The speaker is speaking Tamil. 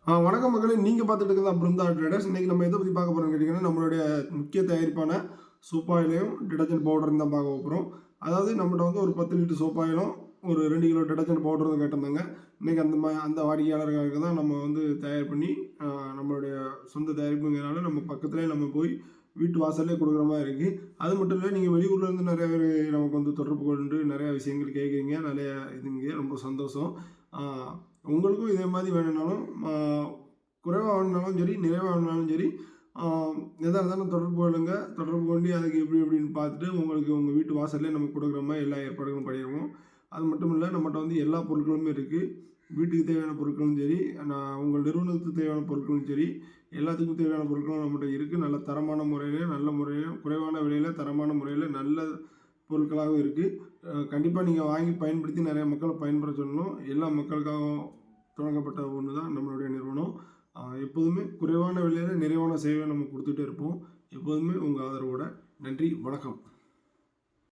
வணக்கம் மக்களே. நீங்க பார்த்துட்டு இருக்கிறது பிருந்தா ட்ரேடர்ஸ். இன்னைக்கு நம்ம எத பத்தி பார்க்க போறோம்னு கேட்டீங்கன்னா, நம்மளுடைய முக்கிய தயாரிப்பான சோப் ஆயிலையும், டிடர்ஜென்ட் பவுடரும் தான் பார்க்க போறோம். அதாவது நம்மட்ட வந்து ஒரு 10 லிட்டர் சோப் ஆயிலும், ஒரு 2 கிலோ டிடர்ஜென்ட் பவுடரும் கேட்டிருந்தாங்க. இன்னைக்கு அந்த வாடிக்கையாளர்களுக்கு தான் நம்ம வந்து தயார் பண்ணி, நம்மளுடைய சொந்த தயாரிப்புங்கிறனால நம்ம பக்கத்திலேயே நம்ம போய் வீட்டு வாசல்லே குடுக்குற மாரி இருக்கு. அது மட்டும் இல்ல, நீங்க வெளியூர்ல இருந்து நெறைய பேரு நமக்கு வந்து தொடர்பு கொண்டு நெறைய விஷயங்கள் கேட்குறீங்க. நெறைய இதுங்க ரொம்ப சந்தோஷம். ஆ உங்களுக்கும் இதே மாரி வேணும்னாலும், குறைவா வேணும்னாலும் சரி, நிறைவா வேணும்னாலும் சரி, ஆ எதா இருந்தாலும் தொடர்பு கொள்ளுங்க. தொடர்பு கொண்டு அதுக்கு எப்படி எப்படின்னு பார்த்துட்டு, உங்களுக்கு உங்க வீட்டு வாசல்லே நம்ம குடுக்குற மாரி எல்லா ஏற்பாடுகளும் பண்ணிருவோம். அது மட்டும் இல்ல, நம்மட்ட வந்து எல்லா பொருட்களுமே இருக்கு. வீட்டுக்கு தேவையான பொருட்களும் சரி, உங்கள் நிறுவனத்துக்கு தேவையான பொருட்களும் சரி, எல்லாத்துக்கும் தேவையான பொருட்களும் நம்மட்ட இருக்கு. நல்ல தரமான முறையில, நல்ல முறையில, குறைவான விலையில, தரமான முறையில, நல்ல பொருட்களாகவும் இருக்கு. கண்டிப்பா நீங்க வாங்கி பயன்படுத்தி நெறைய மக்கள பயன்பெற சொல்லணும். எல்லா மக்களுக்காகவும் தொடங்கப்பட்ட ஒண்ணு தான் நம்மளுடைய நிறுவனம். எப்போதுமே குறைவான விலையில நிறைவான சேவைய நம்ம குடுத்துட்டே இருப்போம். எப்போதுமே உங்க ஆதரவோட. நன்றி, வணக்கம்.